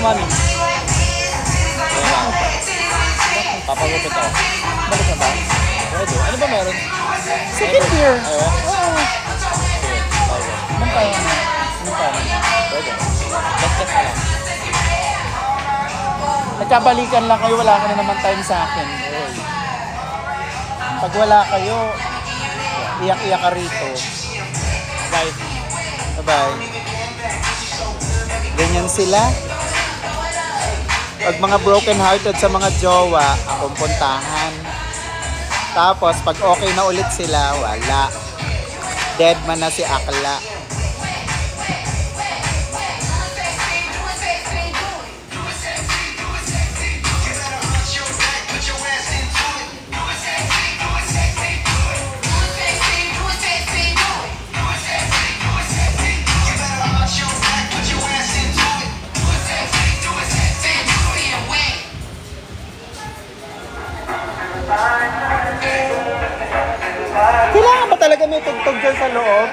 mami. Papagupit ako. Balik na ba? Pwede. Ano ba meron? Second year. Ayaw? Oo. Anong kaya na? Pwede. Let's na lang. Nagkabalikan lang kayo, wala ka na naman time sa akin. Pag wala kayo, iyak-iyak ka rito. Bye. Bye-bye. Ganyan sila. Pag mga broken-hearted sa mga jowa, akong puntahan. Tapos, pag okay na ulit sila, wala. Dead man na si Akla. Kailangan ba talaga may tugtog dyan sa loob?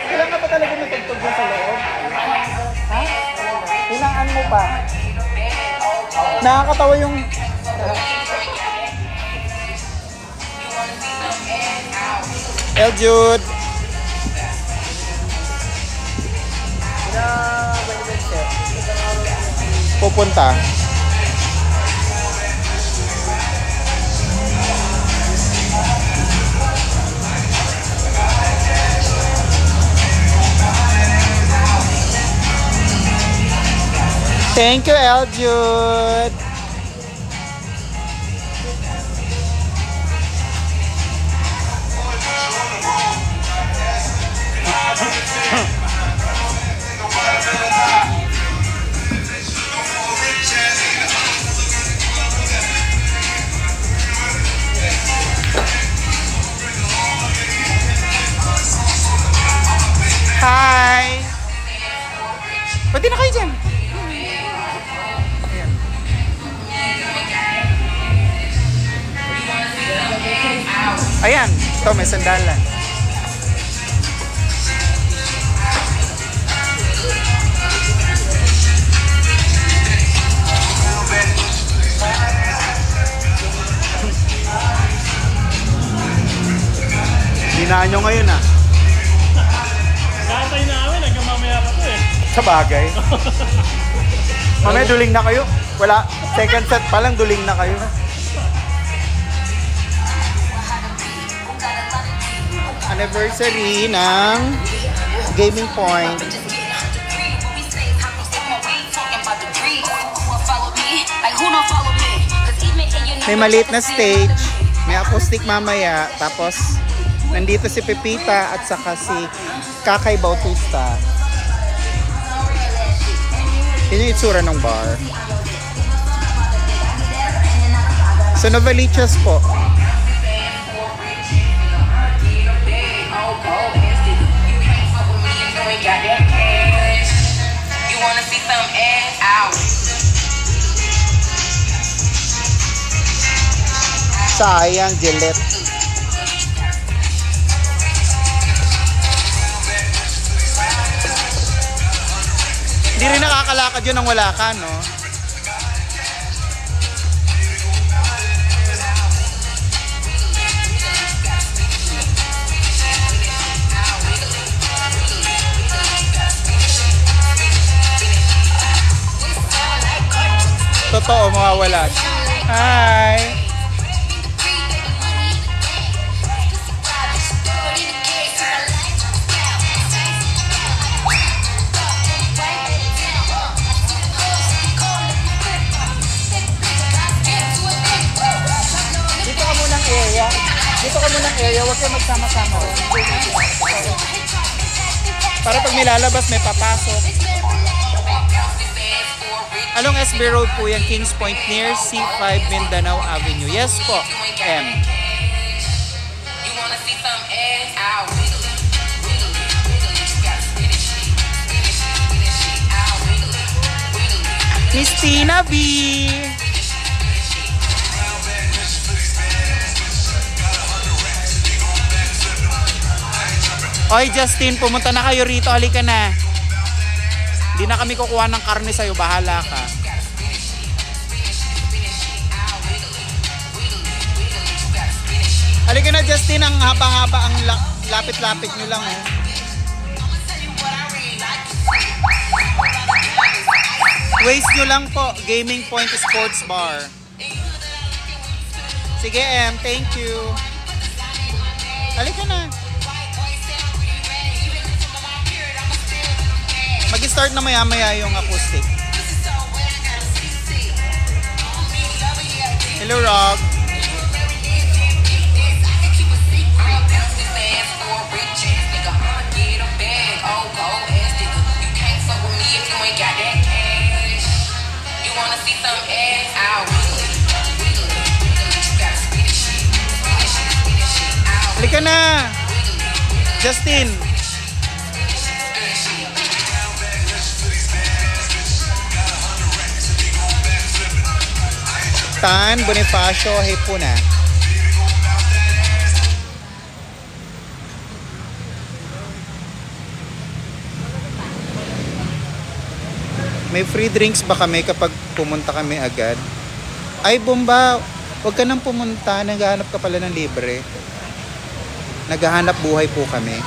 Kailangan ba talaga may tugtog dyan sa loob? Ha? Kailangan mo pa. Nakakatawa yung... El Jude! Pupunta. Thank you, Eljude. Hi! Pwede na kayo dyan. Ayan, ito may sandalan. Dinaan nyo ngayon ah. Katay namin, hanggang mamaya pa to eh. Sa bagay. Mamaya duling na kayo. Wala, second set pa lang duling na kayo. Anniversary ng Gaming Point. May maliit na stage, may acoustic mamaya, tapos nandito si Pepita at saka si Kakay Bautista. Yun yung itsura ng bar. So Novaliches po. Sayang, Gillette. Hindi rin nakakalakad yun nang wala ka, no? Totoo, mawawala. Hi! Dito ka munang area, huwag kayo magsama-sama rin. Para pag may lalabas, may papasok. Along SB Road po yan, Kings Point near C5 Mindanao Avenue. Yes po, M. Miss Tina B. Oy, Justin, pumunta na kayo rito. Halika na. Di na kami kukuha ng karne sa'yo, bahala ka. Halika na, Justin, ang haba-haba, ang lapit-lapit nyo lang eh. Waste nyo lang po, Gaming Point Sports Bar. Sige, M, thank you. Halika na. Mag-start na maya-maya yung acoustic. Hello, Rob. Halika na, Justin. Tan Bonifacio Hepuna. May free drinks ba kami kapag pumunta kami agad? Ay, bomba! Huwag ka nang pumunta. Naghahanap ka pala ng libre. Naghahanap buhay po kami.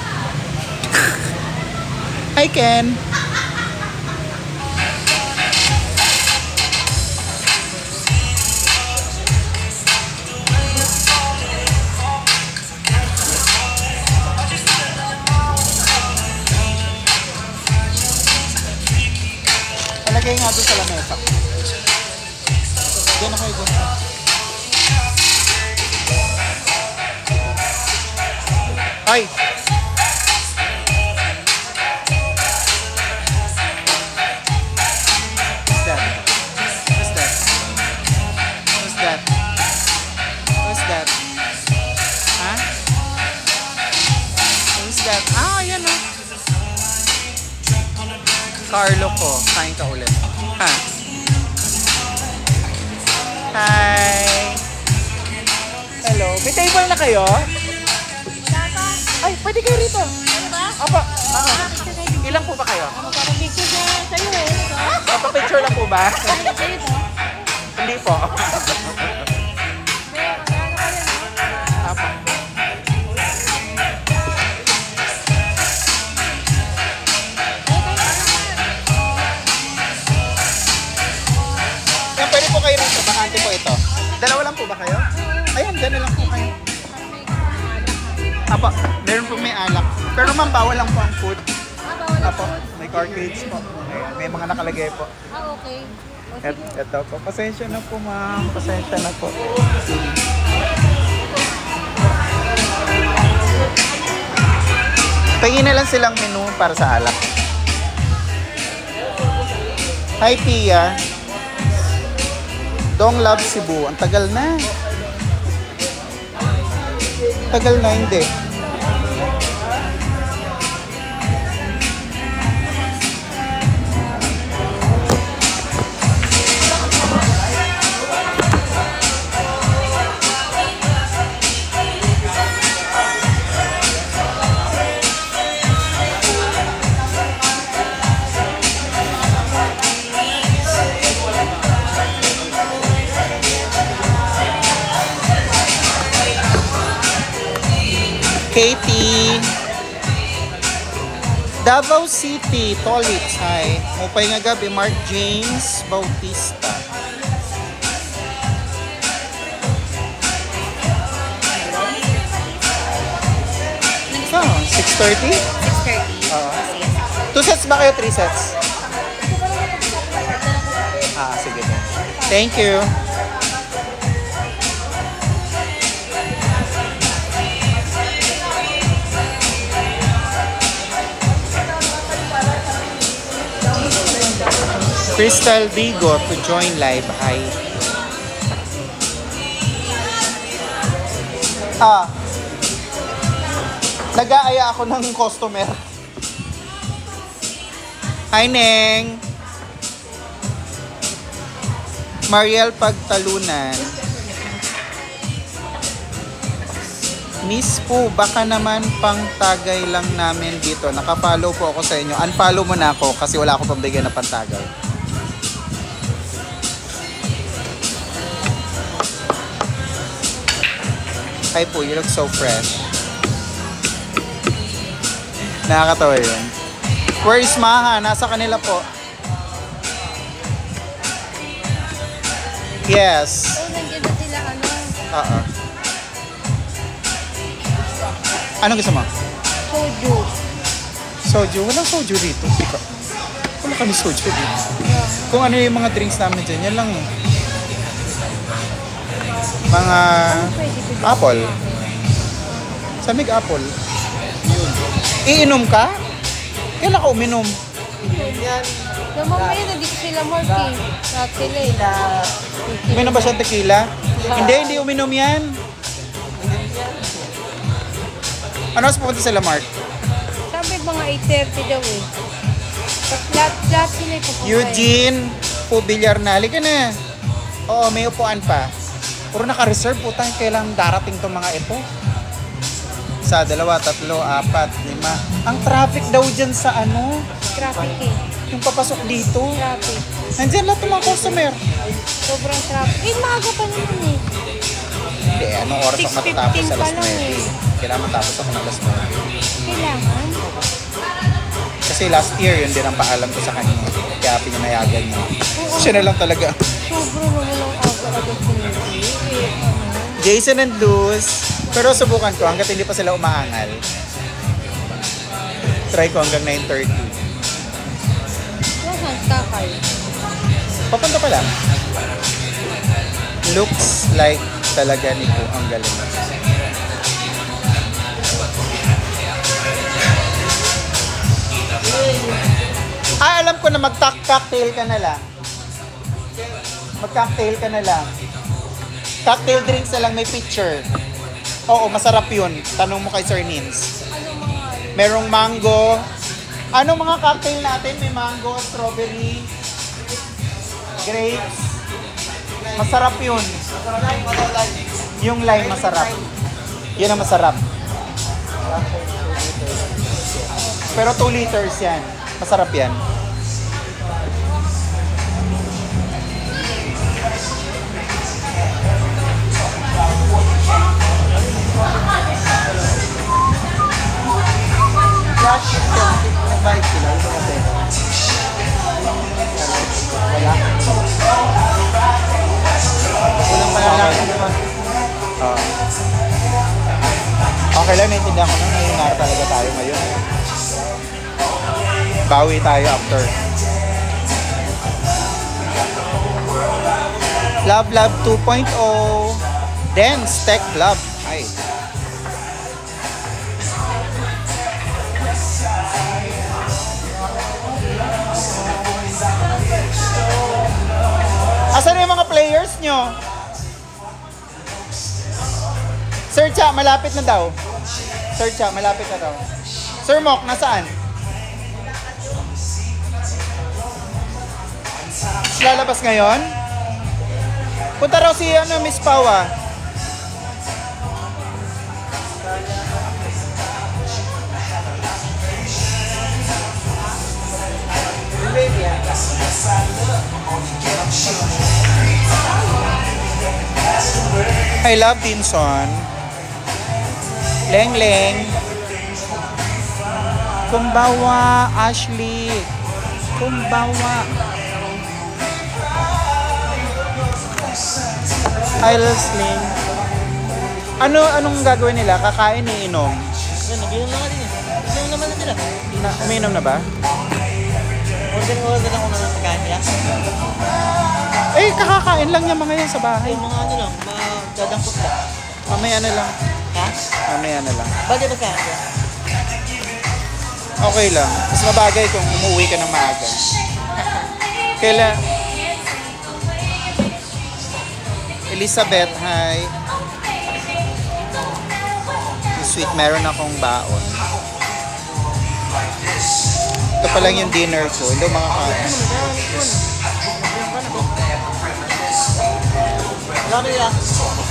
Hi, Ken! Palagay nga doon sa lamesa. Diyan na kayo doon. Ay! Who's that? Who's that? Who's that? Who's that? Ha? Who's that? Ah, yan o. Carlo ko. Kain ka ulit. Ha? Hi! Hello. May table na kayo? Ay, pwede kayo rito. Ano ba? Apa? Ilang po ba kayo? Parang picture na sa'yo eh. Papa-picture lang po ba? Sa'yo to? Hindi po. Apa? Yan, pwede po kayo rito. Bakante po ito. Dalawa lang po ba kayo? Ayan, dalawa lang po kayo. Apa, meron po may alak. Pero ma'am, bawal lang po ang food. Bawal ang Apo, food. may cartridge po. Ayan, may mga nakalagay po. Okay. O, sige. Ito po. Pasensya na po, ma'am. Pasensya na po. Pahingin na lang silang menu para sa alak. Hi, Pia. Dong Love Cebu. Ang tagal na. Tagal na, hindi. Katie. Davao City, Tolits. Hi. Mupay nga gabi, Mark James Bautista. Oh, 6:30? 6:30. Oo. 2 sets ba kayo? 3 sets? Ah, sige. Thank you. Crystal Vigo to join live. Hi. Nag-aaya ako ng customer. Hi, Neng. Mariel Pagtalunan. Miss po, baka naman pang tagay lang namin dito. Nakafollow po ako sa inyo. Unfollow mo na ako kasi wala ako pambigyan na pantagay. Hi po, you look so fresh. Nakakatawa yun. Where is Maha? Nasa kanila po. Yes. Oh, nandiyan na sila, ano? Oo. Anong gusto mo? Soju. Soju? Walang soju dito. Wala kami soju dito. Kung ano yung mga drinks namin dyan, yan lang eh. Mga Pwede ko dyan. apple. Samig apple. Iinom ka? Kailan ka uminom? Yung mamaya nandito sila, Marky. Lahat sila eh. Uminom ba siya tequila? Hindi uminom yan. Ano mas pupunta sila, Mark? Sabi mga 8:30 daw eh. Tapos lahat sila ipupunta. Eugene, po bilyar na. Halika na. Oo, may upuan pa. Puro naka-reserve po tayo. Kailang darating tong mga ito. Isa, dalawa, tatlo, apat, lima. Ang traffic daw dyan sa ano? Traffic eh. Yung papasok dito. Traffic. Nandyan lahat ng mga customer. Sobrang traffic. Eh, maaga pa naman eh. Hindi, anong oras ako 6:15 matatapos sa pa alas lang 9? eh. Kailangan matapos ako ng alas 9. Kailangan. Kasi last year, yun din ang paalam ko sa kanya. Kaya pinanayagan niya. Siya na lang talaga. Sobrang naman ang aga-aga pinili. Eh, ano. Jason and Luz. Pero subukan ko hanggat hindi pa sila umaangal. Try ko hanggang 9:30. Saan kakay? Papunta pa lang. Looks like talaga nito ang galing. Alam ko na mag-cocktail ka na lang. Mag-cocktail ka na lang. Cocktail drinks na lang, may picture. Oo, masarap yun. Tanong mo kay Sir Nins. Merong mango. Anong mga cocktail natin? May mango, strawberry, grapes. Masarap yun. Yung lime masarap. Yun ang masarap. Pero 2 liters yan. Masarap yan. Flash, nag-bike sila. Wala. Walang malalaki naman. Okay lang, naintindihan ko na. Ngayon talaga tayo ngayon. Bawi tayo after. Love Lab 2.0 Dance Tech Club. Ay. Asan yung mga players nyo? Sir Cha, malapit na daw. Sir Cha, malapit na daw. Sir Mok, nasaan? Lalabas ngayon? Punta raw si Miss Pawa. I love Dinson. Leng Leng. Kumbawa, Ashley. Kumbawa. Sling. Anong gagawin nila? Kakain, iinom? Yan, nag-inom na nga din eh. Inom naman na sila. Umiinom na ba? Order ako na ng pagkain nila. Eh, kakakain lang yung mga yan sa bahay. Ay, mga ano lang, magdadampot lang. Mamaya na lang. Ha? Mamaya na lang. Bagay ba sa'yo? Okay lang. Mas mabagay kung umuwi ka ng maaga. Kailan? Elizabeth, hi. Sweet, meron akong baon. Ito pa lang yung dinner ko. Hindi makakain. Wala nila.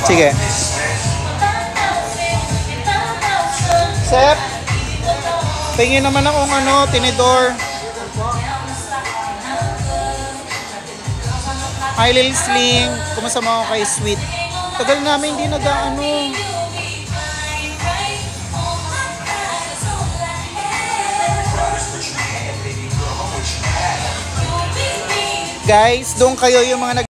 Sige. Sep, tingin naman akong ano, tinidor. Hi Lil Sling, kumusta mo ako kay Sweet? Tagal namin hindi nag-ano. Guys, doon kayo yung mga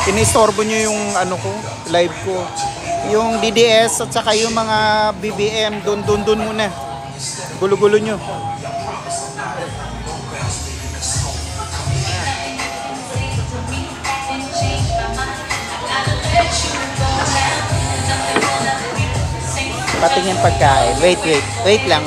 inistorbo nyo yung ano ko, live ko. Yung DDS at saka yung mga BBM, doon muna. Gulo-gulo nyo. Patingin pagkain. Wait lang.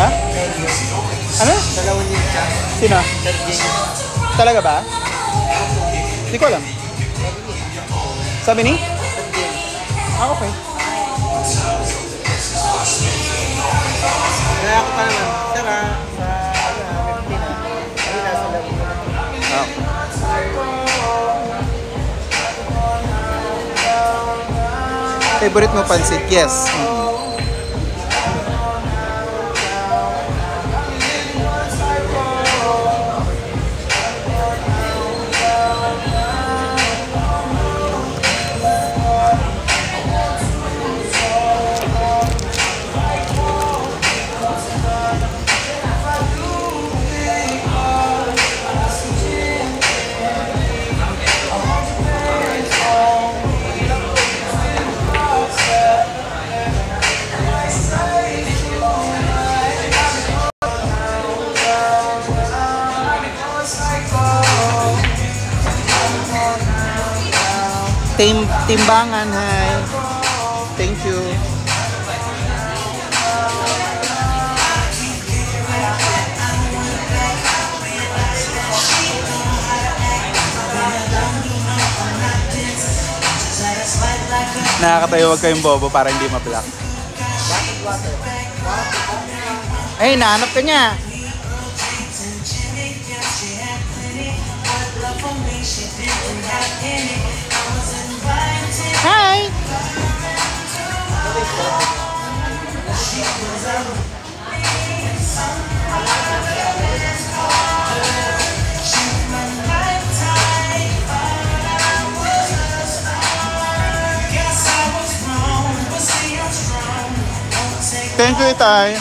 Ha? Ano? Dalawang ninja. Sino? Talaga ba? Hindi ko alam. Sabi ni? Ah, okay. Kaya ako pa naman. Tara. Sa 50 na. Ay, nasa labo na. Ah. Favorite mo pansit? Yes. Timbangan, hi. Thank you. Nakakatayo, wag kayong bobo para hindi ma-block. Ay, nahanap ka niya. Hi! Thank you, Itay.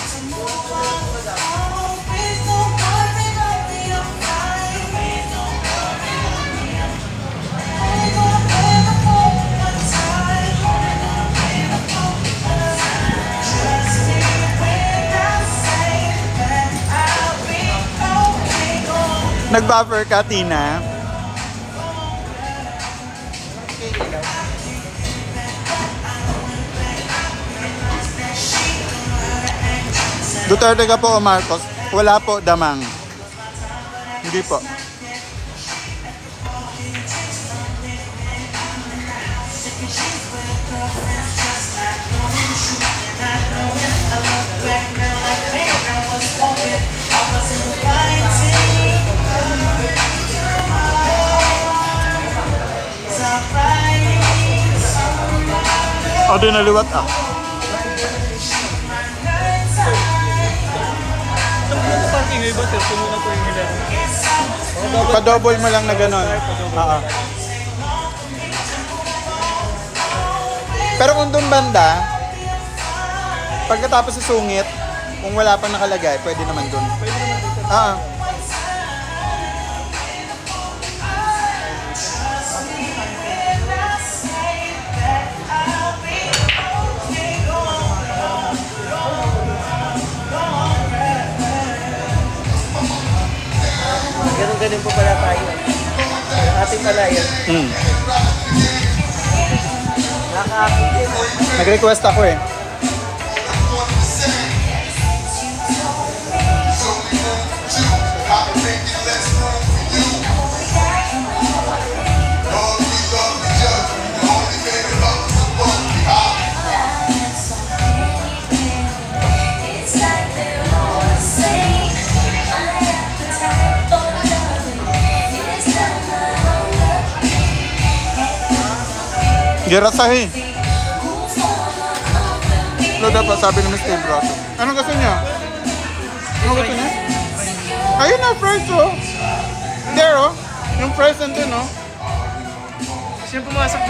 Nag-buffer ka, Tina? Duterte ka po o Marcos? Wala po, damang. Hindi po. O, di naliwat ah. Pa-double mo lang na gano'n. Pero kung doon banda, pagkatapos sa sungit, kung wala pang nakalagay, pwede naman doon. Ganun po pala tayo. Ating palayan. Nag-request ako eh. Girasahi. Lo dapat sabi ni Mr. Brato. Anong gusto niya? Anong gusto niya? Ayun na, fries oh. There oh. Yung fries nandun oh. Gusto niya pumasok.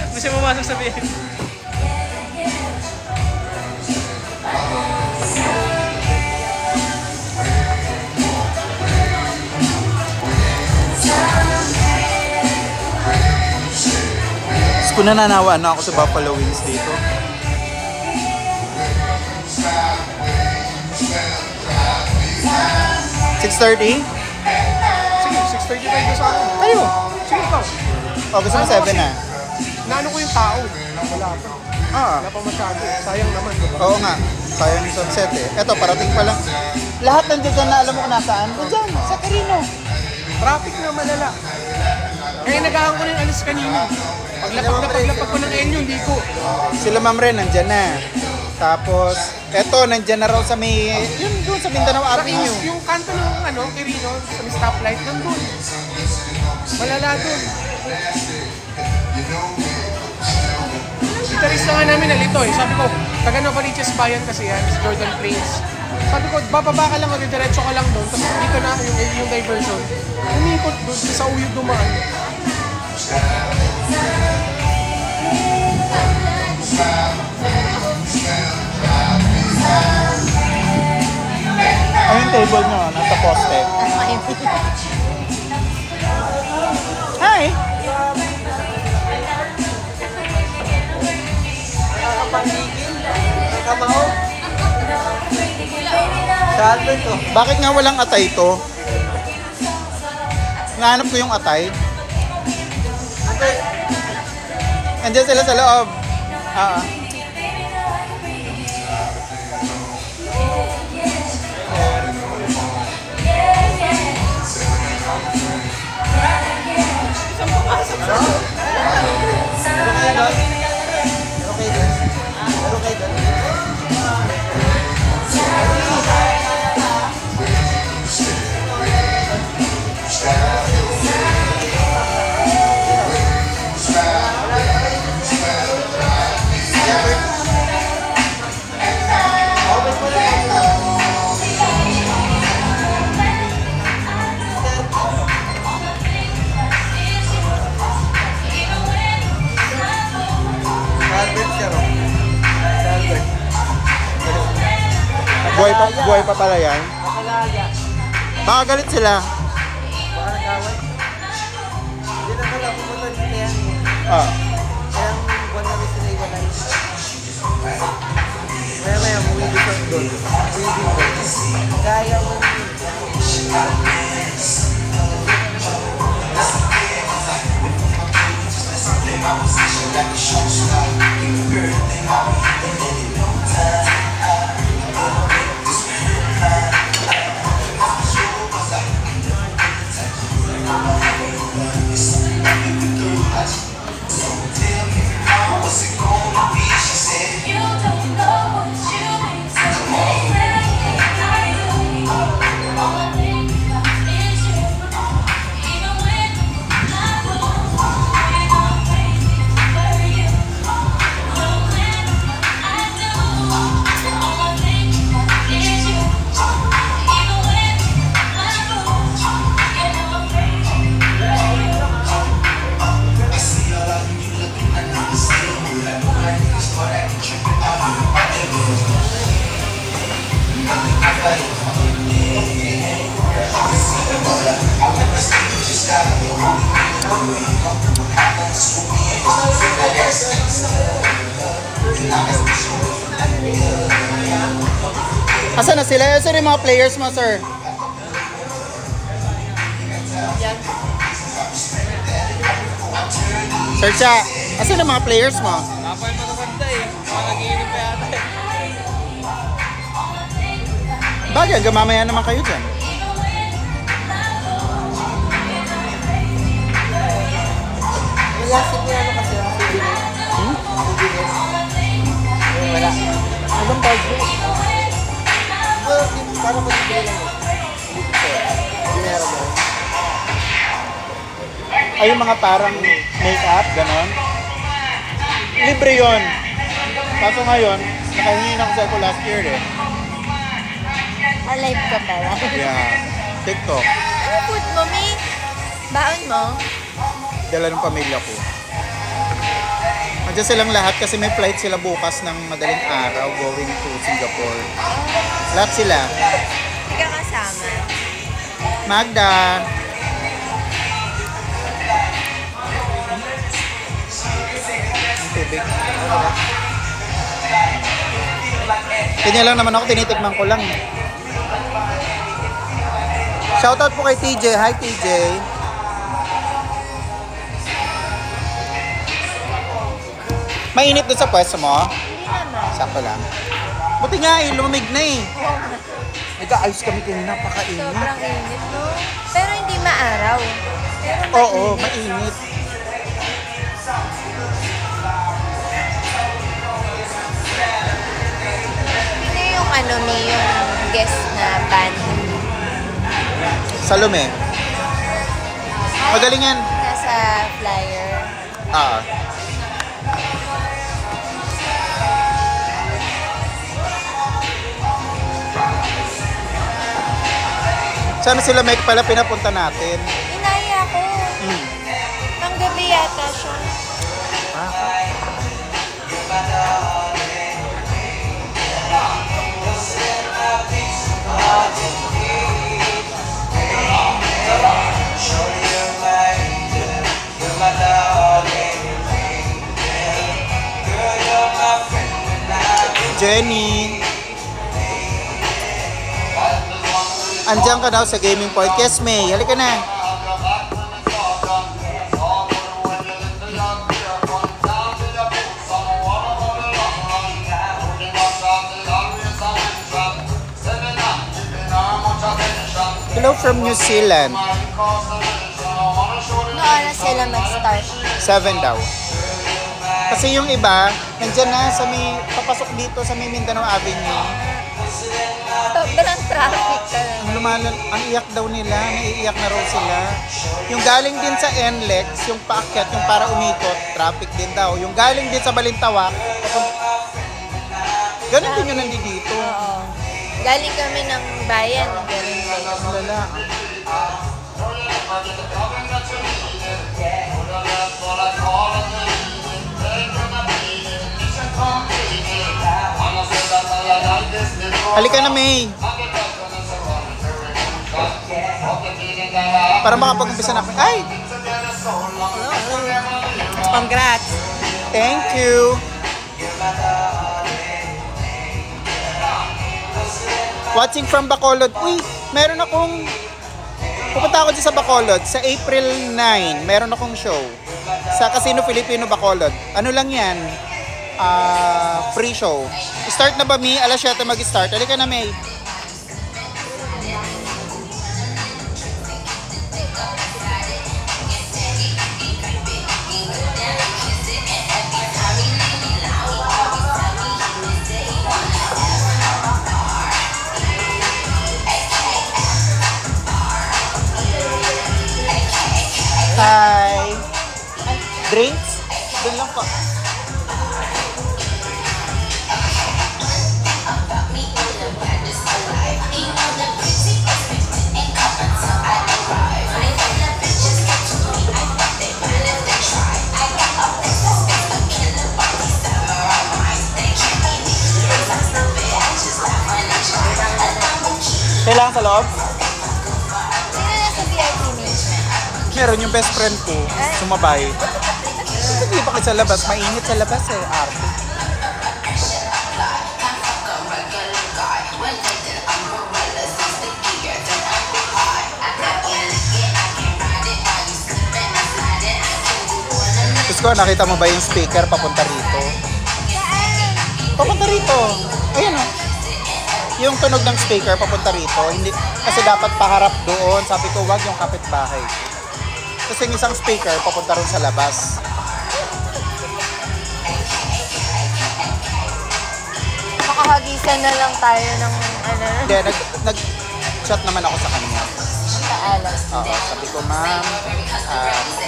Gusto niya pumasok sa BM. Kung nananawa na ako sa Buffalo Wings dito. $6:30? Sige, 6:30 tayo sa akin. Kayo. Sige, ikaw. O, gusto mo 7 na? Naano ko yung tao. Wala pa. Wala pa masyado. Sayang naman, diba? Oo nga. Sayang yung sunset eh. Eto, parating pa lang. Lahat nandiyan dyan na alam mo kung nasaan. Diyan, sa Carino. Traffic na malala. Kaya nagahan ko na yung alis kanina. Paglapag ko ng Enyo, hindi ko. Sila Ma'am Ren, nandyan na. Tapos, eto, nandyan na raw sa may, yun doon sa Mindanao Avenue. Yung kanto ng Quirino, sa may stoplight, nandun. Malala dun. Gitarista nga namin nalito eh. Sabi ko, taga Novaliches Bayan kasi yan, is Jordan Plains. Sabi ko, bababa ka lang, diretso ka lang doon, tapos dito na yung diversion. Umikot doon, sa Uyog dumaan. Ay, yung table nyo, nasa poste. Hi! Bakit nga walang atay ito? Nahanap ko yung atay. Andiyan sila sa loob. Buhay pa pala yan. Baka galit sila. Ah. Asan na sila? Asan yung mga players mo, sir? Sir Cha, asan yung mga players mo? Kapay mo naman tayo eh. Mga nag-iinip pa yata eh. Bagay, gamamaya naman kayo dyan. Nilasip niya ano kasi ang CBS. CBS. Wala. Anong bag mo? Para mo dito lang. Dinero mo. Ay, yung mga parang make-up, ganon. libre yon. Kaso ngayon, nakahingi na ako last year eh. Alive ka pala. Yeah. TikTok. Ano food mo, May? Baon mo? Dala ng pamilya ko. Nandiyan silang lahat kasi may flight sila bukas ng madaling araw going to Singapore. Lahat sila. Hindi ka kasama. Magda. Ang tubig. Kanya lang naman ako, tinitikman ko lang. Shoutout po kay TJ. Hi TJ. Mainit doon sa pwesto mo? Hindi naman. Sakto lang. Buti nga eh, lumamig na eh. Nagka-ayos kami kanina, napakainit. Sobrang init, no? Pero hindi maaraw. Pero mainit. Oo, mainit. Sino yung ano, May, yung guest na band? Salome. Magaling yan. Nasa flyer. Ah. Sana sila Mike pala pinapunta natin. Inaya ko. Hmm. Nang gabi yata siya. Jenny. Andiyan ka daw sa gaming point. Yes, May. Halika na. Hello from New Zealand. Ano oras sila mag-start? 7 daw. Kasi yung iba, nandyan na sa may, papasok dito sa may Mindanao Avenue. Sobrang traffic ka lang. Ang iyak daw nila, naiiyak na raw sila. Yung galing din sa NLEX, yung paakyat, yung para umikot, traffic din daw. Yung galing din sa Balintawak, ganun din yung nandito. Oo. Galing kami ng bayan. Ganun din. Lala. Halika na, May. Para makapag-umpisa na kami. Ay! Congrats. Thank you. Watching from Bacolod. Uy, meron akong... Pupunta ako dyan sa Bacolod. Sa April 9, meron akong show. Sa Casino Filipino Bacolod. Ano lang yan? Free show. Start na ba, Mi? Alas 7 mag-start. Halika na, May. Hi. Drinks? Doon lang po. Kailangan sa loob? Sino nasa VIP, May? Meron yung best friend ko, sumabay. Hindi pa kayo sa labas, mainit sa labas eh, arte. Tapos ko, nakita mo ba yung speaker papunta rito? Papunta rito. Ayan o. Yung tunog ng speaker papunta rito, hindi, kasi dapat paharap doon. Sabi ko, wag yung kapitbahay. Kasi yung isang speaker papunta rin sa labas. Makahagisan na lang tayo ng ano. Hindi, nag-chat naman ako sa kanya. paalam. Oo, sabi ko, ma'am,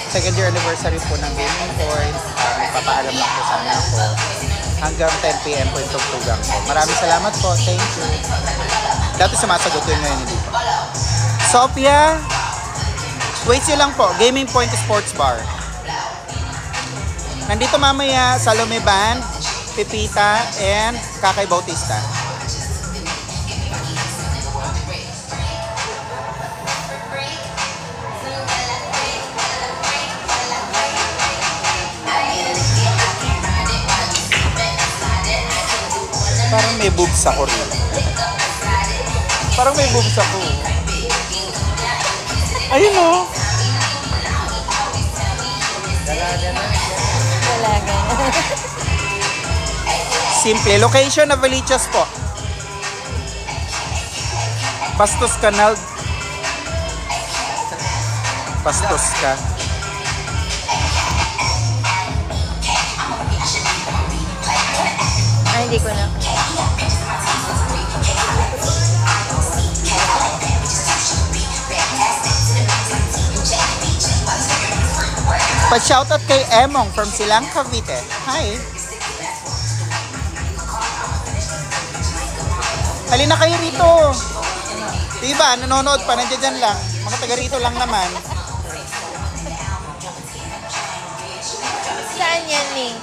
second year anniversary po ng Gaming Point. Magpapaalam lang po sana ako. Hanggang 10 p.m. po yung tugtugan ko. Maraming salamat po. Thank you. Dati sumasagot ko yun ngayon hindi po. Sophia, wait nyo lang po. Gaming Point Sports Bar. Nandito mamaya Salome Band, Pipita, and Kakay Bautista. Parang may boobs ako rin. Parang may boobs ako. Ayun o. Dalaga na. Simple. Location na Valichas po. Bastos Canal. Bastos ka. Ay, hindi ko na. Pa-shoutout kay Emong from Silang Cavite. Hi. Halina kayo rito. Diba, nanonood pa, nandiyan dyan lang. Mga taga rito lang naman. Saan yan, Ning?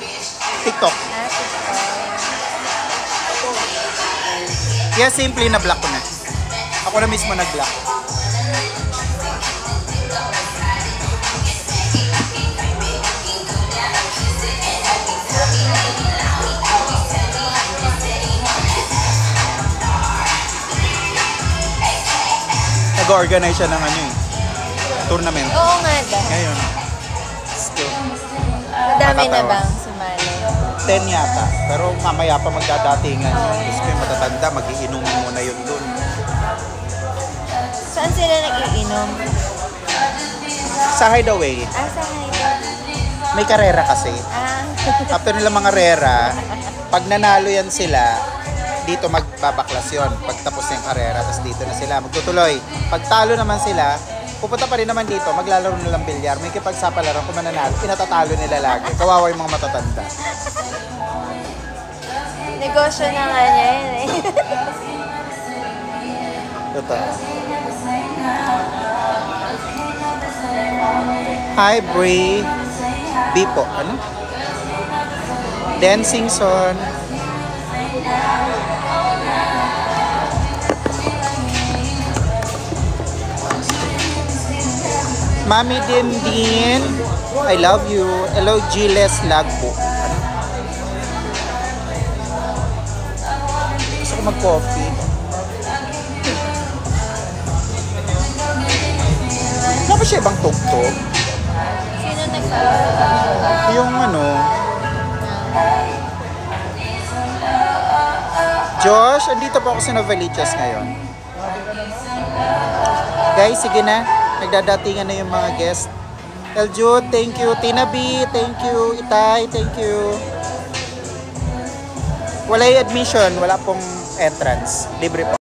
TikTok. Ah, TikTok. Kaya simple na block ko na. Ako na mismo nag-block. Nag-organize siya ng ano eh. Tournament. Oo nga daw. Ngayon. Madami na Nakakatawa. bang sumali? 10 yata. Pero mamaya pa magdadatingan yun. Gusto ko yung matatanda, magiinumin muna yun dun. Saan sila nag-iinom? Sa Hideaway, Ah, sa Hideaway. may karera kasi. Ah. After nila mga karera, pag nanalo yan sila, dito magbabaklas yun. Pag tapos na yung karera, tapos dito na sila magtutuloy. Pag talo naman sila, pupunta pa rin naman dito, maglalaro nilang bilyar. May kipagsapalaran kung mananalo, pinatatalo nila lagi. Kawawa yung mga matatanda. Negosyo na nga niya yun eh. Totoo. Hi, Brie. Bipo, ano? Dancing Son. Mami Dindin, I love you. Hello, Giles Lagbo. Ano? Gusto ko mag-coffee. Ano ba siya ibang tugtog? Sino nagsabi? Yung ano, Josh, andito po ako sa Novaliches ngayon. Guys, sige na. Nagdadatingan na yung mga guest. Eljud, thank you. Tina B, thank you. Itay, thank you. Wala yung admission, wala pong entrance. Libre po.